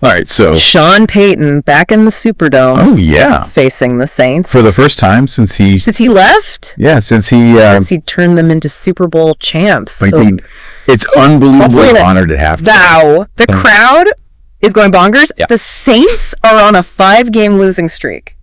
All right, so Sean Payton back in the Superdome. Oh yeah, facing the Saints for the first time since he left. Yeah, since he turned them into Super Bowl champs. So it's unbelievably honored to have. The crowd is going bonkers. Yeah. The Saints are on a 5-game losing streak.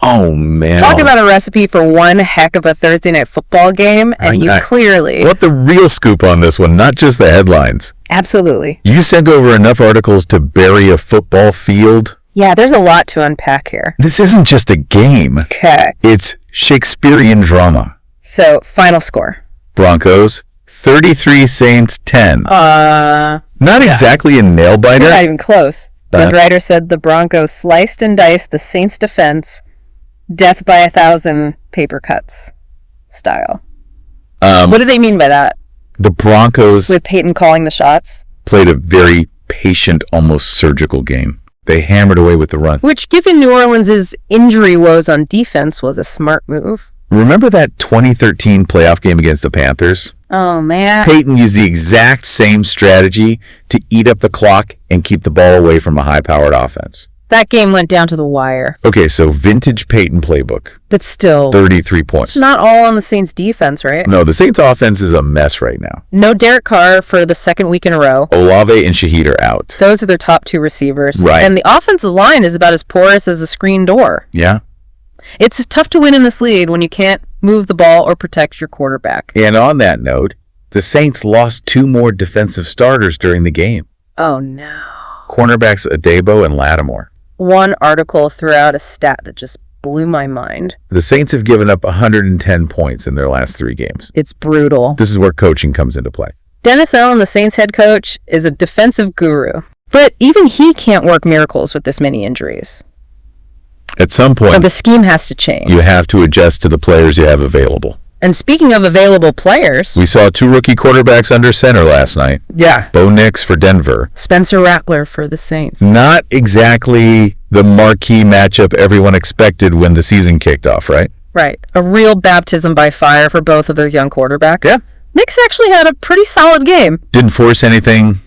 Oh man! Talk about a recipe for one heck of a Thursday night football game, and you clearly want the real scoop on this one, not just the headlines. Absolutely. You sent over enough articles to bury a football field. Yeah, there's a lot to unpack here. This isn't just a game. Okay. It's Shakespearean drama. So, final score. Broncos 33, Saints 10. Not exactly a nail biter. You're not even close. The writer said the Broncos sliced and diced the Saints defense, death by 1,000 paper cuts style. What do they mean by that? The Broncos, with Peyton calling the shots, played a very patient, almost surgical game. They hammered away with the run. Which, given New Orleans' injury woes on defense, was a smart move. Remember that 2013 playoff game against the Panthers? Oh, man. Peyton used the exact same strategy to eat up the clock and keep the ball away from a high-powered offense. That game went down to the wire. Okay, so vintage Peyton playbook. But still 33 points. It's not all on the Saints defense, right? No, the Saints offense is a mess right now. No Derek Carr for the second week in a row. Olave and Shaheed are out. Those are their top 2 receivers. Right. And the offensive line is about as porous as a screen door. Yeah. It's tough to win in this league when you can't move the ball or protect your quarterback. And on that note, the Saints lost 2 more defensive starters during the game. Oh, no. Cornerbacks Adebo and Lattimore. One article threw out a stat that just blew my mind. The Saints have given up 110 points in their last 3 games. It's brutal. This is where coaching comes into play. Dennis Allen, the Saints head coach, is a defensive guru. But even he can't work miracles with this many injuries. At some point, so the scheme has to change. You have to adjust to the players you have available. And speaking of available players, we saw 2 rookie quarterbacks under center last night. Yeah. Bo Nix for Denver. Spencer Rattler for the Saints. Not exactly the marquee matchup everyone expected when the season kicked off, right? Right. A real baptism by fire for both of those young quarterbacks. Yeah. Nix actually had a pretty solid game. Didn't force anything.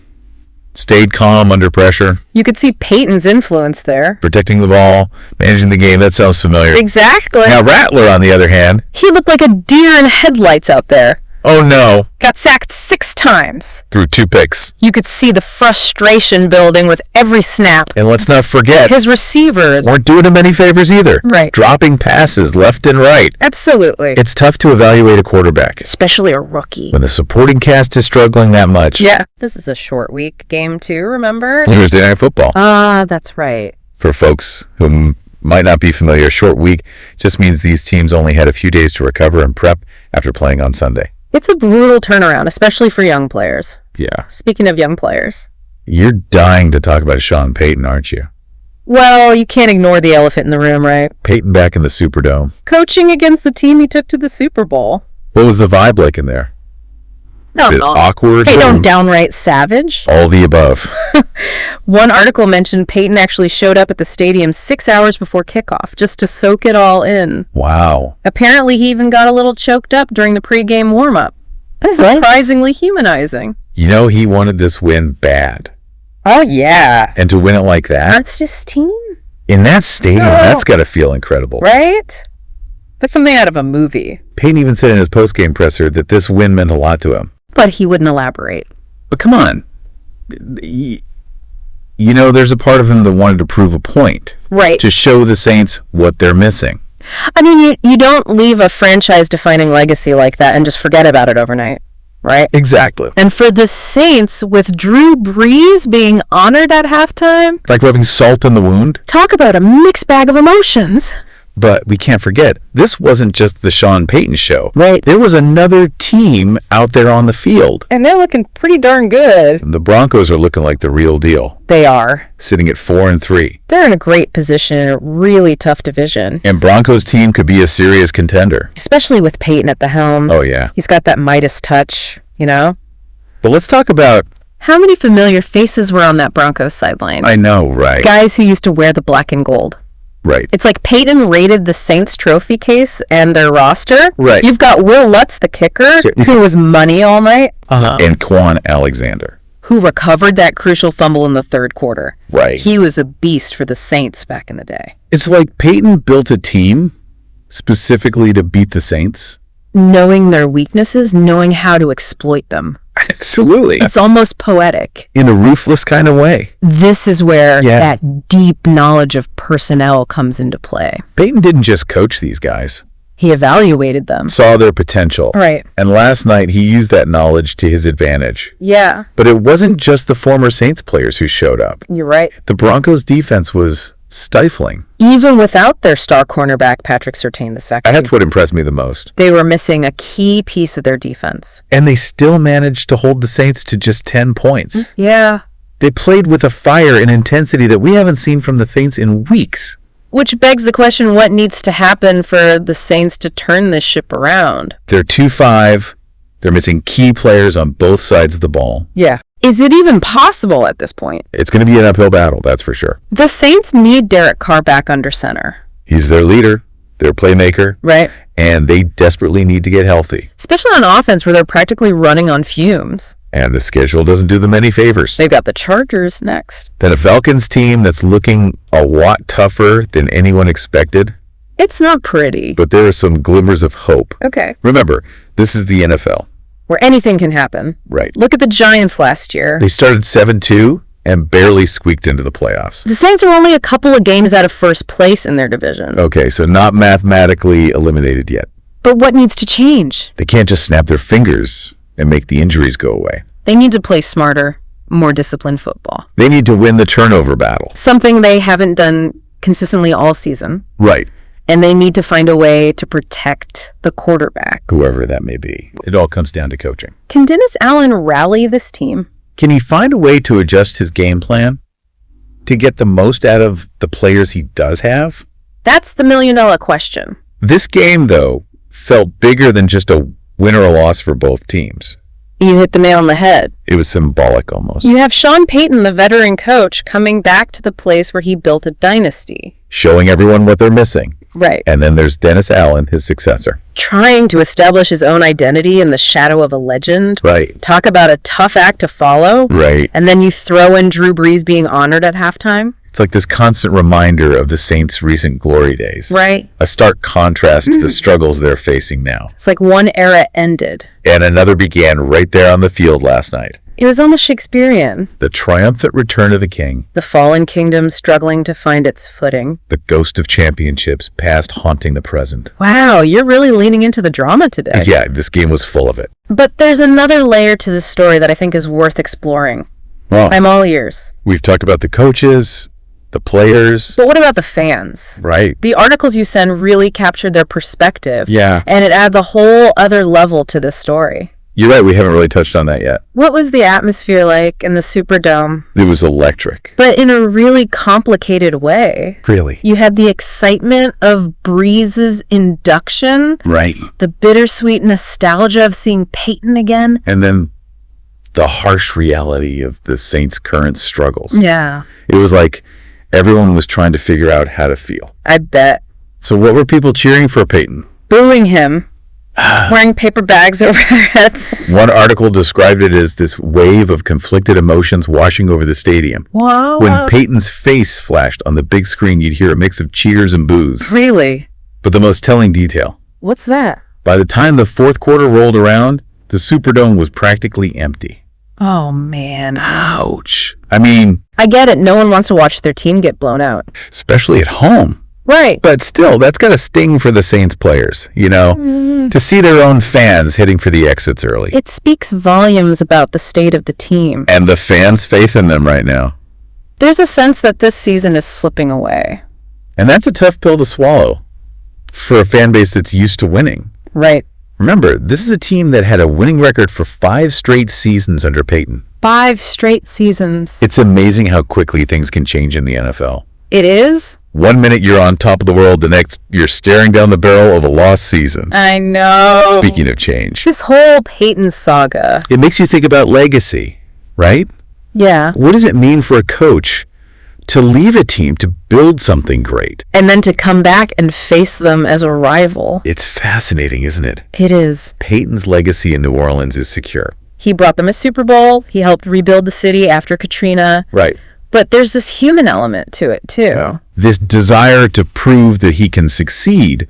Stayed calm under pressure. You could see Peyton's influence there. Protecting the ball, managing the game. That sounds familiar. Exactly. Now, Rattler, on the other hand. He looked like a deer in headlights out there. Oh, no. Got sacked 6 times. Threw 2 picks. You could see the frustration building with every snap. And let's not forget, his receivers weren't doing him any favors either. Right. Dropping passes left and right. Absolutely. It's tough to evaluate a quarterback. Especially a rookie. When the supporting cast is struggling that much. Yeah. This is a short week game too, remember? Thursday Night Football. That's right. For folks who might not be familiar, a short week just means these teams only had a few days to recover and prep after playing on Sunday. It's a brutal turnaround, especially for young players. Yeah. Speaking of young players. You're dying to talk about Sean Payton, aren't you? Well, you can't ignore the elephant in the room, right? Payton back in the Superdome. Coaching against the team he took to the Super Bowl. What was the vibe like in there? No, Is it awkward? Hey, don't downright savage. All the above. One article mentioned Peyton actually showed up at the stadium 6 hours before kickoff just to soak it all in. Wow. Apparently, he even got a little choked up during the pregame warm-up. Surprisingly humanizing. You know, he wanted this win bad. Oh, yeah. And to win it like that. That's just team. In that stadium, that's got to feel incredible. Right? That's something out of a movie. Peyton even said in his postgame presser that this win meant a lot to him. But he wouldn't elaborate. But come on. You know, there's a part of him that wanted to prove a point. Right. To show the Saints what they're missing. I mean, you don't leave a franchise-defining legacy like that and just forget about it overnight, right? Exactly. And for the Saints, with Drew Brees being honored at halftime... Like rubbing salt in the wound? Talk about a mixed bag of emotions. But we can't forget, this wasn't just the Sean Payton show. Right. There was another team out there on the field. And they're looking pretty darn good. The Broncos are looking like the real deal. They are. Sitting at 4-3. They're in a great position in a really tough division. And Broncos team could be a serious contender. Especially with Payton at the helm. Oh, yeah. He's got that Midas touch, you know? But let's talk about... How many familiar faces were on that Broncos sideline? I know, right? Guys who used to wear the black and gold. Right. It's like Peyton raided the Saints trophy case and their roster. Right. You've got Will Lutz, the kicker, who was money all night. And Quan Alexander, who recovered that crucial fumble in the third quarter. Right. He was a beast for the Saints back in the day. It's like Payton built a team specifically to beat the Saints. Knowing their weaknesses, knowing how to exploit them. Absolutely. It's almost poetic. In a ruthless kind of way. This is where that deep knowledge of personnel comes into play. Payton didn't just coach these guys. He evaluated them. Saw their potential. Right. And last night, he used that knowledge to his advantage. Yeah. But it wasn't just the former Saints players who showed up. You're right. The Broncos' defense was stifling. Even without their star cornerback, Patrick Surtain II. That's what impressed me the most. They were missing a key piece of their defense. And they still managed to hold the Saints to just 10 points. Yeah. They played with a fire and intensity that we haven't seen from the Saints in weeks. Which begs the question, what needs to happen for the Saints to turn this ship around? They're 2-5. They're missing key players on both sides of the ball. Yeah. Is it even possible at this point? It's going to be an uphill battle, that's for sure. The Saints need Derek Carr back under center. He's their leader, their playmaker. Right. And they desperately need to get healthy. Especially on offense where they're practically running on fumes. And the schedule doesn't do them any favors. They've got the Chargers next. Then a Falcons team that's looking a lot tougher than anyone expected. It's not pretty. But there are some glimmers of hope. Okay. Remember, this is the NFL. Where anything can happen. Right. Look at the Giants last year. They started 7-2 and barely squeaked into the playoffs. The Saints are only a couple of games out of first place in their division. Okay, so not mathematically eliminated yet. But what needs to change? They can't just snap their fingers and make the injuries go away. They need to play smarter, more disciplined football. They need to win the turnover battle. Something they haven't done consistently all season. Right. And they need to find a way to protect the quarterback. Whoever that may be. It all comes down to coaching. Can Dennis Allen rally this team? Can he find a way to adjust his game plan to get the most out of the players he does have? That's the million-dollar question. This game, though, felt bigger than just a win or a loss for both teams. You hit the nail on the head. It was symbolic almost. You have Sean Payton, the veteran coach, coming back to the place where he built a dynasty. Showing everyone what they're missing. Right. And then there's Dennis Allen, his successor. Trying to establish his own identity in the shadow of a legend. Right. Talk about a tough act to follow. Right. And then you throw in Drew Brees being honored at halftime. It's like this constant reminder of the Saints' recent glory days. Right. A stark contrast to the struggles they're facing now. It's like one era ended. And another began right there on the field last night. It was almost Shakespearean. The triumphant return of the king. The fallen kingdom struggling to find its footing. The ghost of championships past haunting the present. Wow, you're really leaning into the drama today. Yeah, this game was full of it. But there's another layer to this story that I think is worth exploring. Well, I'm all ears. We've talked about the coaches, the players. But what about the fans? Right. The articles you send really captured their perspective. Yeah. And it adds a whole other level to this story. You're right, we haven't really touched on that yet. What was the atmosphere like in the Superdome? It was electric. But in a really complicated way. Really? You had the excitement of Breeze's induction. Right. The bittersweet nostalgia of seeing Peyton again. And then the harsh reality of the Saints' current struggles. Yeah. It was like everyone was trying to figure out how to feel. I bet. So what were people cheering for Peyton? Booing him. Wearing paper bags over their heads. One article described it as this wave of conflicted emotions washing over the stadium. Wow. When Peyton's face flashed on the big screen, you'd hear a mix of cheers and boos. Really? But the most telling detail. What's that? By the time the fourth quarter rolled around, the Superdome was practically empty. Oh, man. Ouch. I mean... I get it. No one wants to watch their team get blown out. Especially at home. Right. But still, that's got a sting for the Saints players, you know? To see their own fans hitting for the exits early. It speaks volumes about the state of the team. And the fans' faith in them right now. There's a sense that this season is slipping away. And that's a tough pill to swallow for a fan base that's used to winning. Right. Remember, this is a team that had a winning record for 5 straight seasons under Payton. 5 straight seasons. It's amazing how quickly things can change in the NFL. It is? 1 minute you're on top of the world, the next you're staring down the barrel of a lost season. I know. Speaking of change. This whole Peyton saga. It makes you think about legacy, right? Yeah. What does it mean for a coach to leave a team to build something great? And then to come back and face them as a rival. It's fascinating, isn't it? It is. Peyton's legacy in New Orleans is secure. He brought them a Super Bowl. He helped rebuild the city after Katrina. Right. But there's this human element to it, too. Yeah. This desire to prove that he can succeed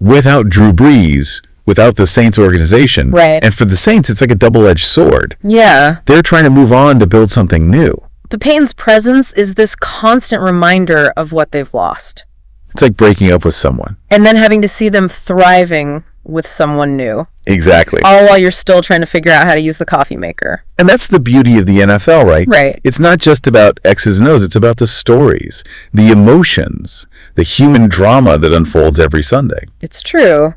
without Drew Brees, without the Saints organization. Right. And for the Saints, it's like a double-edged sword. Yeah. They're trying to move on to build something new. But Peyton's presence is this constant reminder of what they've lost. It's like breaking up with someone. And then having to see them thriving with someone new. Exactly. All while you're still trying to figure out how to use the coffee maker. And that's the beauty of the NFL, right? Right. It's not just about X's and O's. It's about the stories, the emotions, the human drama that unfolds every Sunday. It's true.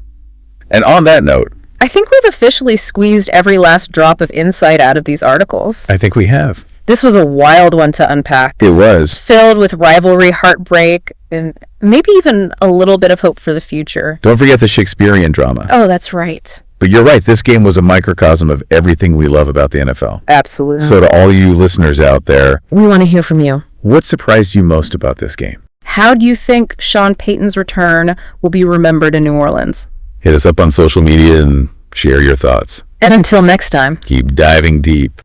And on that note, I think we've officially squeezed every last drop of insight out of these articles. I think we have. This was a wild one to unpack. It was. Filled with rivalry, heartbreak, and maybe even a little bit of hope for the future. Don't forget the Shakespearean drama. Oh, that's right. But you're right. This game was a microcosm of everything we love about the NFL. Absolutely. So to all you listeners out there, we want to hear from you. What surprised you most about this game? How do you think Sean Payton's return will be remembered in New Orleans? Hit us up on social media and share your thoughts. And until next time, keep diving deep.